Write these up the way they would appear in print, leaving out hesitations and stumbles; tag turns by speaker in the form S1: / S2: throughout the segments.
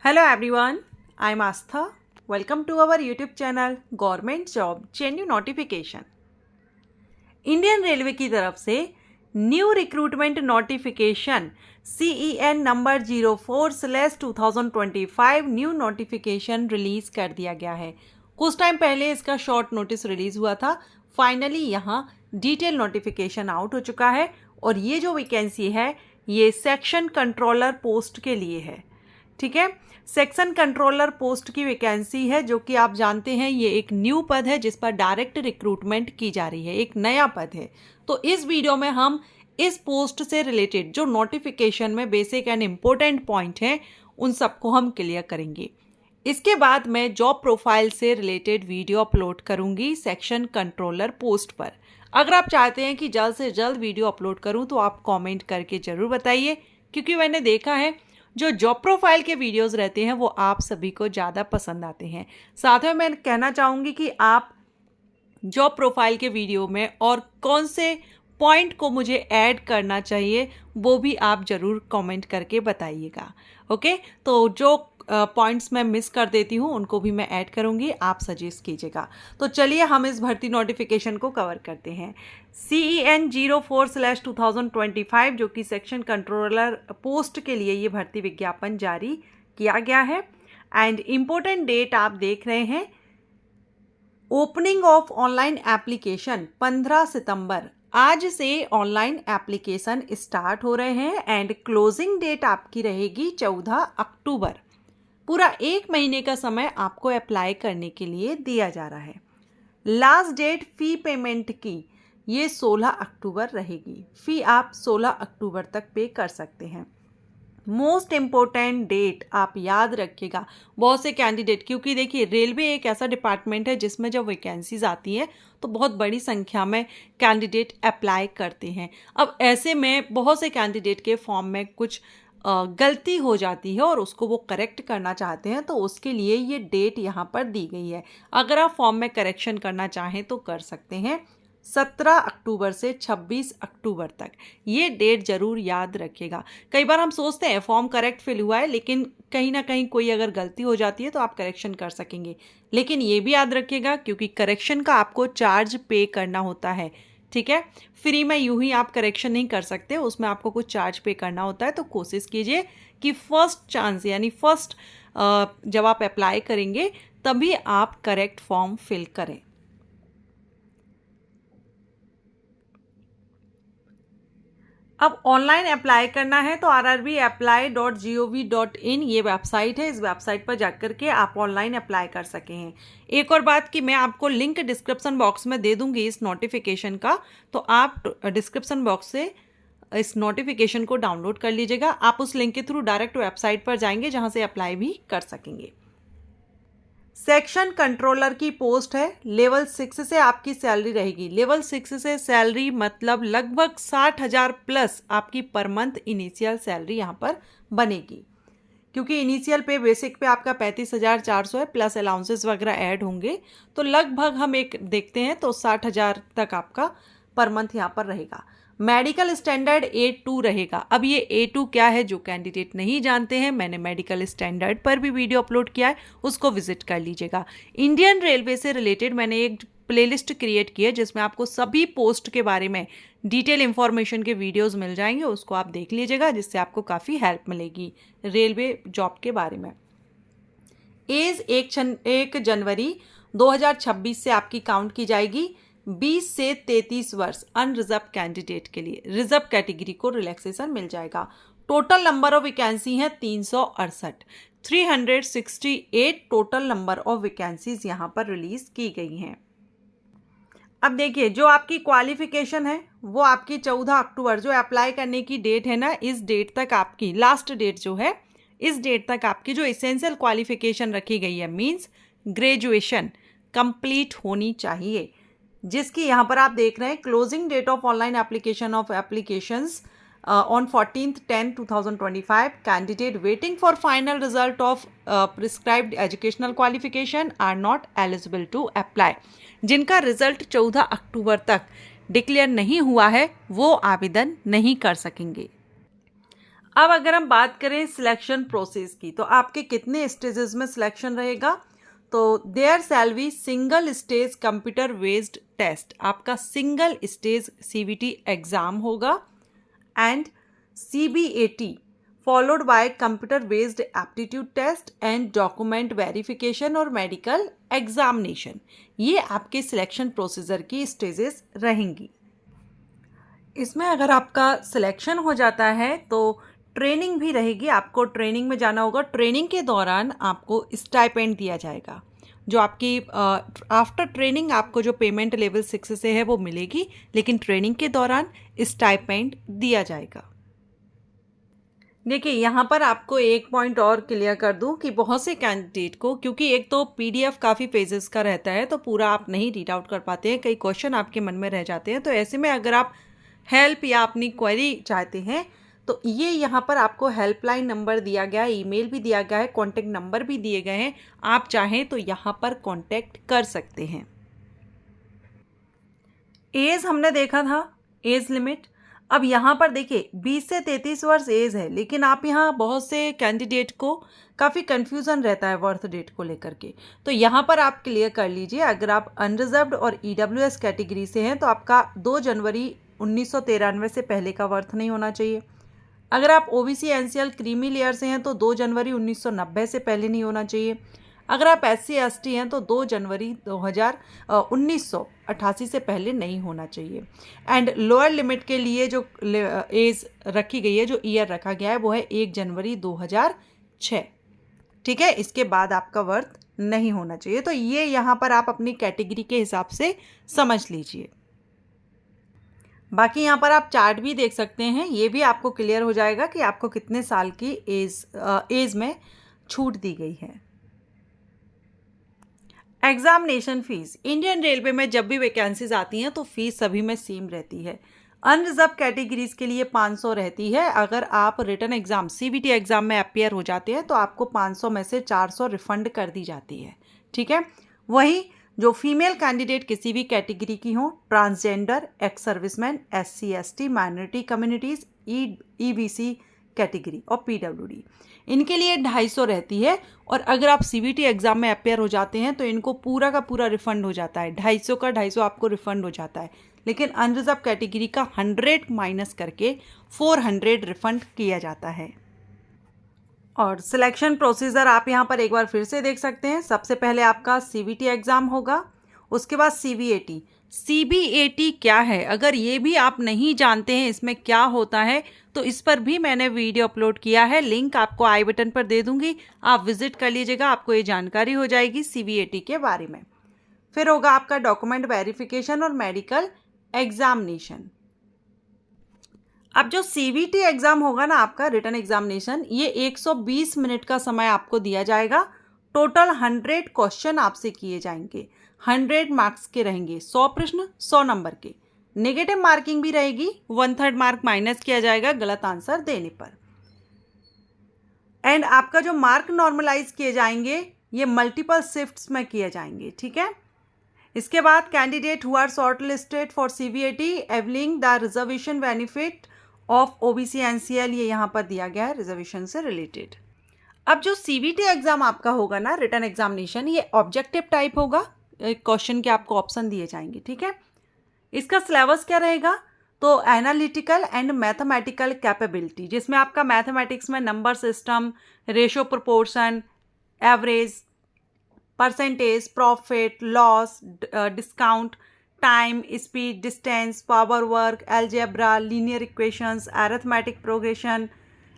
S1: Hello everyone, I am Astha. Welcome to our YouTube channel Government Job Genuine Notification. Indian railway की तरफ से new recruitment notification CEN number 04/2025 new notification release कर दिया गया है। कुछ टाइम पहले इसका शॉर्ट नोटिस रिलीज हुआ था। फाइनली यहाँ डिटेल नोटिफिकेशन आउट हो चुका है और ये जो वैकेंसी है ये सेक्शन कंट्रोलर पोस्ट के लिए है। ठीक है, सेक्शन कंट्रोलर पोस्ट की वैकेंसी है जो कि आप जानते हैं ये एक न्यू पद है जिस पर डायरेक्ट रिक्रूटमेंट की जा रही है, एक नया पद है। तो इस वीडियो में हम इस पोस्ट से रिलेटेड जो नोटिफिकेशन में बेसिक एंड इम्पोर्टेंट पॉइंट हैं उन सबको हम क्लियर करेंगे। इसके बाद मैं जॉब प्रोफाइल से रिलेटेड वीडियो अपलोड करूंगी सेक्शन कंट्रोलर पोस्ट पर। अगर आप चाहते हैं कि जल्द से जल्द वीडियो अपलोड करूं तो आप कमेंट करके ज़रूर बताइए, क्योंकि मैंने देखा है जो जॉब प्रोफाइल के वीडियोस रहते हैं वो आप सभी को ज़्यादा पसंद आते हैं। साथ में मैं कहना चाहूँगी कि आप जॉब प्रोफाइल के वीडियो में और कौन से पॉइंट को मुझे ऐड करना चाहिए वो भी आप ज़रूर कमेंट करके बताइएगा। ओके, तो जो पॉइंट्स मैं मिस कर देती हूँ उनको भी मैं ऐड करूँगी, आप सजेस्ट कीजिएगा। तो चलिए हम इस भर्ती नोटिफिकेशन को कवर करते हैं। CEN 04/2025 जो कि सेक्शन कंट्रोलर पोस्ट के लिए ये भर्ती विज्ञापन जारी किया गया है। एंड इम्पोर्टेंट डेट आप देख रहे हैं, ओपनिंग ऑफ ऑनलाइन एप्लीकेशन 15 सितंबर। आज से ऑनलाइन एप्लीकेशन स्टार्ट हो रहे हैं एंड क्लोजिंग डेट आपकी रहेगी 14 अक्टूबर। पूरा एक महीने का समय आपको अप्लाई करने के लिए दिया जा रहा है। लास्ट डेट फ़ी पेमेंट की ये 16 अक्टूबर रहेगी। फ़ी आप 16 अक्टूबर तक पे कर सकते हैं। मोस्ट इम्पोर्टेंट डेट आप याद रखिएगा, बहुत से कैंडिडेट, क्योंकि देखिए रेलवे एक ऐसा डिपार्टमेंट है जिसमें जब वैकेंसीज आती हैं तो बहुत बड़ी संख्या में कैंडिडेट अप्लाई करते हैं। अब ऐसे में बहुत से कैंडिडेट के फॉर्म में कुछ गलती हो जाती है और उसको वो करेक्ट करना चाहते हैं, तो उसके लिए ये डेट यहाँ पर दी गई है। अगर आप फॉर्म में करेक्शन करना चाहें तो कर सकते हैं 17 अक्टूबर से 26 अक्टूबर तक। ये डेट ज़रूर याद रखिएगा। कई बार हम सोचते हैं फॉर्म करेक्ट फिल हुआ है, लेकिन कहीं ना कहीं कोई अगर गलती हो जाती है तो आप करेक्शन कर सकेंगे, लेकिन ये भी याद रखिएगा क्योंकि करेक्शन का आपको चार्ज पे करना होता है। ठीक है, फ्री में यूं ही आप करेक्शन नहीं कर सकते, उसमें आपको कुछ चार्ज पे करना होता है। तो कोशिश कीजिए कि फर्स्ट चांस यानी फर्स्ट जब आप अप्लाई करेंगे तभी आप करेक्ट फॉर्म फिल करें। अब ऑनलाइन अप्लाई करना है तो rrbapply.gov.in ये वेबसाइट है। इस वेबसाइट पर जाकर के आप ऑनलाइन अप्लाई कर सके हैं। एक और बात कि मैं आपको लिंक डिस्क्रिप्शन बॉक्स में दे दूंगी इस नोटिफिकेशन का, तो आप डिस्क्रिप्शन बॉक्स से इस नोटिफिकेशन को डाउनलोड कर लीजिएगा। आप उस लिंक के थ्रू डायरेक्ट वेबसाइट पर जाएंगे जहां से अप्लाई भी कर सकेंगे। सेक्शन कंट्रोलर की पोस्ट है। लेवल 6 से आपकी सैलरी रहेगी। लेवल 6 से सैलरी मतलब लगभग 60,000 प्लस आपकी पर मंथ इनिशियल सैलरी यहाँ पर बनेगी, क्योंकि इनिशियल पे बेसिक पे आपका 35,400 है, प्लस अलाउंसेस वगैरह ऐड होंगे, तो लगभग हम एक देखते हैं तो 60,000 तक आपका पर मंथ यहाँ पर रहेगा। मेडिकल स्टैंडर्ड A2 रहेगा। अब ये A2 क्या है, जो कैंडिडेट नहीं जानते हैं, मैंने मेडिकल स्टैंडर्ड पर भी वीडियो अपलोड किया है, उसको विजिट कर लीजिएगा। इंडियन रेलवे से रिलेटेड मैंने एक प्लेलिस्ट क्रिएट की है जिसमें आपको सभी पोस्ट के बारे में डिटेल इंफॉर्मेशन के वीडियोस मिल जाएंगे, उसको आप देख लीजिएगा, जिससे आपको काफ़ी हेल्प मिलेगी रेलवे जॉब के बारे में। एज 1 जनवरी 2026 से आपकी काउंट की जाएगी। 20 से 33 वर्ष अनरिजर्व कैंडिडेट के लिए रिजर्व कैटेगरी को रिलैक्सेशन मिल जाएगा। टोटल नंबर ऑफ वैकेंसी है 368, 368 टोटल नंबर ऑफ वैकेंसीज यहाँ पर रिलीज की गई हैं। अब देखिए जो आपकी क्वालिफिकेशन है वो आपकी 14 अक्टूबर जो अप्लाई करने की डेट है ना, इस डेट तक आपकी लास्ट डेट जो है, इस डेट तक आपकी जो एसेंशियल क्वालिफिकेशन रखी गई है मींस ग्रेजुएशन कंप्लीट होनी चाहिए, जिसकी यहाँ पर आप देख रहे हैं closing date of online application of applications on 14/10/2025 candidate waiting for final result of prescribed educational qualification are not eligible to apply. जिनका रिजल्ट 14 अक्टूबर तक डिक्लेयर नहीं हुआ है वो आवेदन नहीं कर सकेंगे। अब अगर हम बात करें सिलेक्शन प्रोसेस की, तो आपके कितने स्टेजेस में सिलेक्शन रहेगा? तो there shall be single stage computer based test, आपका सिंगल स्टेज CBT एग्जाम होगा, and CBAT followed by computer based aptitude test and document verification और मेडिकल एग्जामिनेशन। ये आपके सिलेक्शन प्रोसीजर की स्टेजेस रहेंगी। इसमें अगर आपका सिलेक्शन हो जाता है तो ट्रेनिंग भी रहेगी, आपको ट्रेनिंग में जाना होगा। ट्रेनिंग के दौरान आपको स्टाइपेंड दिया जाएगा, जो आपकी आफ्टर ट्रेनिंग आपको जो पेमेंट लेवल 6 से है वो मिलेगी, लेकिन ट्रेनिंग के दौरान स्टाइपेंड दिया जाएगा। देखिए, यहाँ पर आपको एक पॉइंट और क्लियर कर दूँ कि बहुत से कैंडिडेट को, क्योंकि एक तो PDF काफ़ी पेजेस का रहता है तो पूरा आप नहीं रीड आउट कर पाते हैं, कई क्वेश्चन आपके मन में रह जाते हैं, तो ऐसे में अगर आप हेल्प या अपनी क्वेरी चाहते हैं तो ये यहाँ पर आपको हेल्पलाइन नंबर दिया गया है, ईमेल भी दिया गया है, कॉन्टैक्ट नंबर भी दिए गए हैं, आप चाहें तो यहाँ पर कॉन्टैक्ट कर सकते हैं। एज हमने देखा था, एज लिमिट। अब यहाँ पर देखिए 20 से 33 वर्ष एज है, लेकिन आप यहाँ बहुत से कैंडिडेट को काफ़ी कन्फ्यूज़न रहता है बर्थ डेट को लेकर के, तो यहाँ पर आप क्लियर कर लीजिए। अगर आप अनरिजर्व्ड और EWS कैटेगरी से हैं तो आपका 2 जनवरी 1993 से पहले का बर्थ नहीं होना चाहिए। अगर आप OBC NCL क्रीमी लेयर से हैं तो 2 जनवरी 1990 से पहले नहीं होना चाहिए। अगर आप SC ST हैं तो 2 जनवरी 1988 से पहले नहीं होना चाहिए। एंड लोअर लिमिट के लिए जो एज रखी गई है, जो ईयर रखा गया है, वो है 1 जनवरी 2006। ठीक है, इसके बाद आपका बर्थ नहीं होना चाहिए। तो ये यहाँ पर आप अपनी कैटेगरी के हिसाब से समझ लीजिए। बाकी यहाँ पर आप चार्ट भी देख सकते हैं, ये भी आपको क्लियर हो जाएगा कि आपको कितने साल की एज में छूट दी गई है। एग्जामिनेशन फीस, इंडियन रेलवे में जब भी वैकेंसीज आती हैं तो फीस सभी में सेम रहती है। अनरिजर्व कैटेगरीज के लिए 500 रहती है। अगर आप रिटन एग्जाम CBT एग्जाम में अपीयर हो जाते हैं तो आपको 500 में से 400 रिफंड कर दी जाती है। ठीक है, वही जो फीमेल कैंडिडेट किसी भी कैटेगरी की हो, transgender, ex serviceman, SC ST, minority communities, EBC category और PWD, इनके लिए 250 रहती है। और अगर आप CBT एग्जाम में अपेयर हो जाते हैं तो इनको पूरा का पूरा रिफंड हो जाता है, 250 का 250 आपको रिफंड हो जाता है। लेकिन अनरिजर्व कैटेगरी का 100 माइनस करके 400 रिफंड किया जाता है। और सिलेक्शन प्रोसीजर आप यहाँ पर एक बार फिर से देख सकते हैं। सबसे पहले आपका CBT एग्ज़ाम होगा, उसके बाद CBAT। CBAT क्या है, अगर ये भी आप नहीं जानते हैं इसमें क्या होता है, तो इस पर भी मैंने वीडियो अपलोड किया है, लिंक आपको आई बटन पर दे दूंगी, आप विजिट कर लीजिएगा, आपको ये जानकारी हो जाएगी CBAT के बारे में। फिर होगा आपका डॉक्यूमेंट वेरिफिकेशन और मेडिकल एग्जामिनेशन। अब जो CBT एग्ज़ाम होगा ना, आपका रिटन एग्जामिनेशन, ये 120 मिनट का समय आपको दिया जाएगा। टोटल 100 क्वेश्चन आपसे किए जाएंगे, 100 मार्क्स के रहेंगे, 100 प्रश्न 100 नंबर के। नेगेटिव मार्किंग भी रहेगी, 1/3 मार्क माइनस किया जाएगा गलत आंसर देने पर। एंड आपका जो मार्क नॉर्मलाइज किए जाएंगे ये मल्टीपल शिफ्ट्स में किए जाएंगे। ठीक है, इसके बाद candidate who are shortlisted for CBAT availing the reservation benefit of OBC NCL, ये यहाँ पर दिया गया है रिजर्वेशन से रिलेटेड। अब जो CBT एग्जाम आपका होगा ना, रिटन एग्जामिनेशन, ये ऑब्जेक्टिव टाइप होगा, क्वेश्चन के आपको ऑप्शन दिए जाएंगे। ठीक है, इसका सिलेबस क्या रहेगा, तो एनालिटिकल एंड मैथमेटिकल कैपेबिलिटी, जिसमें आपका मैथमेटिक्स में number system, ratio proportion, average, percentage, profit, loss, discount, time, speed, distance, power work, algebra, linear equations, arithmetic progression,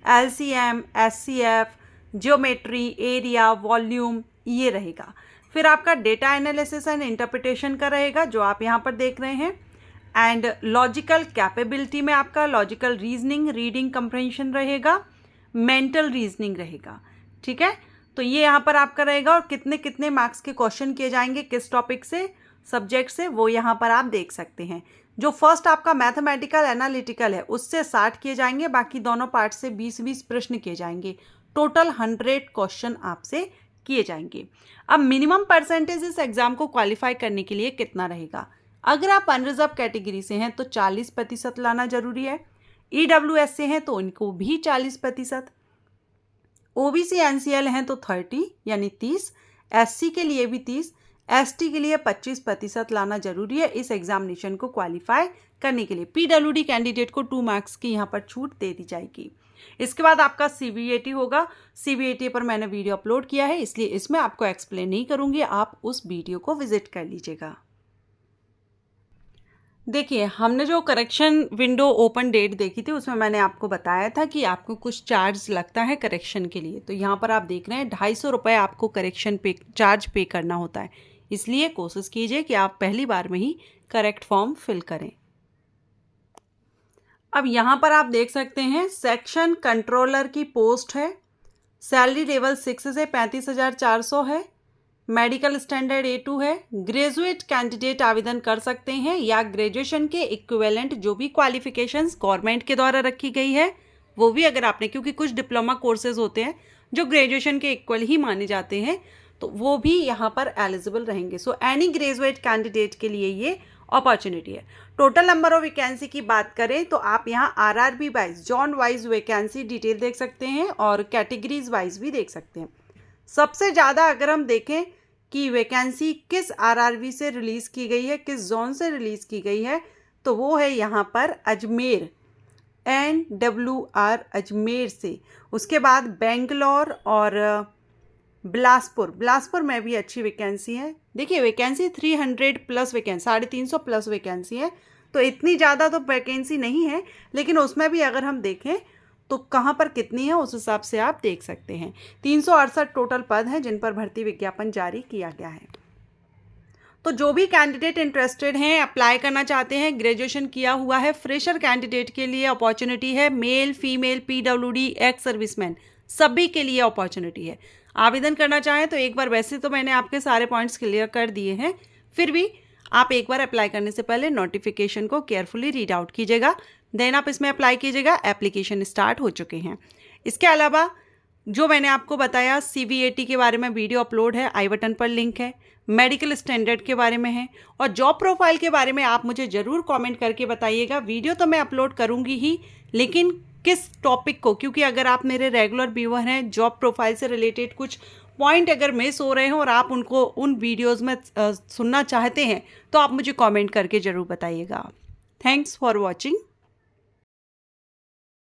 S1: LCM, SCF, geometry, area, volume, ये रहेगा। फिर आपका डेटा एनालिसिस एंड इंटरप्रिटेशन का रहेगा, जो आप यहाँ पर देख रहे हैं। एंड लॉजिकल कैपेबिलिटी में आपका लॉजिकल रीजनिंग, रीडिंग कंप्रेंशन रहेगा, मेंटल रीजनिंग रहेगा। ठीक है, तो ये यहाँ पर आपका रहेगा। और कितने कितने मार्क्स के क्वेश्चन किए जाएंगे, किस टॉपिक से, सब्जेक्ट से, वो यहाँ पर आप देख सकते हैं। जो फर्स्ट आपका मैथमेटिकल एनालिटिकल है उससे 60 किए जाएंगे, बाकी दोनों पार्ट से 20-20 प्रश्न किए जाएंगे। टोटल 100 क्वेश्चन आपसे किए जाएंगे। अब मिनिमम परसेंटेज इस एग्जाम को क्वालिफाई करने के लिए कितना रहेगा, अगर आप अनरिजर्व कैटेगरी से हैं तो 40% लाना जरूरी है। EWS से हैं तो इनको भी 40%, OBC NCL हैं तो 30 यानी 30, SC के लिए भी 30, ST के लिए 25% लाना जरूरी है इस एग्जामिनेशन को क्वालिफाई करने के लिए। PWD कैंडिडेट को 2 मार्क्स की यहाँ पर छूट दे दी जाएगी। इसके बाद आपका CBAT होगा। CBAT पर मैंने वीडियो अपलोड किया है, इसलिए इसमें आपको एक्सप्लेन नहीं करूँगी, आप उस वीडियो को विजिट कर लीजिएगा। देखिए, हमने जो करेक्शन विंडो ओपन डेट देखी थी उसमें मैंने आपको बताया था कि आपको कुछ चार्ज लगता है करेक्शन के लिए। तो यहाँ पर आप देख रहे हैं 250 रुपये आपको करेक्शन चार्ज पे करना होता है, इसलिए कोशिश कीजिए कि आप पहली बार में ही करेक्ट फॉर्म फिल करें। अब यहाँ पर आप देख सकते हैं सेक्शन कंट्रोलर की पोस्ट है, सैलरी लेवल 6 से 35,400 है, मेडिकल स्टैंडर्ड A2 है। ग्रेजुएट कैंडिडेट आवेदन कर सकते हैं या ग्रेजुएशन के इक्विवेलेंट जो भी क्वालिफिकेशंस गवर्नमेंट के द्वारा रखी गई है वो भी अगर आपने, क्योंकि कुछ डिप्लोमा कोर्सेज होते हैं जो ग्रेजुएशन के इक्वल ही माने जाते हैं, तो वो भी यहाँ पर एलिजिबल रहेंगे। सो एनी ग्रेजुएट कैंडिडेट के लिए ये अपॉर्चुनिटी है। टोटल नंबर ऑफ वैकेंसी की बात करें तो आप यहाँ RRB wise, John wise vacancy detail देख सकते हैं और कैटेगरीज वाइज भी देख सकते हैं। सबसे ज़्यादा अगर हम देखें कि वैकेंसी किस RRB से रिलीज़ की गई है, किस जोन से रिलीज़ की गई है, तो वो है यहाँ पर अजमेर, NWR अजमेर से। उसके बाद बेंगलोर और बिलासपुर में भी अच्छी वैकेंसी है। देखिए vacancy 300 plus vacancy, 350 plus vacancy है, तो इतनी ज़्यादा तो वैकेंसी नहीं है, लेकिन उसमें भी अगर हम देखें तो कहाँ पर कितनी है उस हिसाब से आप देख सकते हैं। 368 टोटल पद हैं जिन पर भर्ती विज्ञापन जारी किया गया है। तो जो भी कैंडिडेट इंटरेस्टेड हैं, अप्लाई करना चाहते हैं, ग्रेजुएशन किया हुआ है, फ्रेशर कैंडिडेट के लिए अपॉर्चुनिटी है, male female PWD ex serviceman सभी के लिए अपॉर्चुनिटी है। आवेदन करना चाहें तो एक बार, वैसे तो मैंने आपके सारे पॉइंट्स क्लियर कर दिए हैं, फिर भी आप एक बार अप्लाई करने से पहले नोटिफिकेशन को केयरफुली रीड आउट कीजिएगा, देन आप इसमें अप्लाई कीजिएगा। एप्लीकेशन स्टार्ट हो चुके हैं। इसके अलावा जो मैंने आपको बताया CBAT के बारे में वीडियो अपलोड है, आई बटन पर लिंक है, मेडिकल स्टैंडर्ड के बारे में है, और जॉब प्रोफाइल के बारे में आप मुझे ज़रूर कमेंट करके बताइएगा। वीडियो तो मैं अपलोड करूँगी ही, लेकिन किस टॉपिक को, क्योंकि अगर आप मेरे रेगुलर व्यूअर हैं, जॉब प्रोफाइल से रिलेटेड कुछ पॉइंट अगर मिस हो रहे हैं और आप उनको उन वीडियोज़ में सुनना चाहते हैं तो आप मुझे कमेंट करके ज़रूर बताइएगा। Thanks for watching.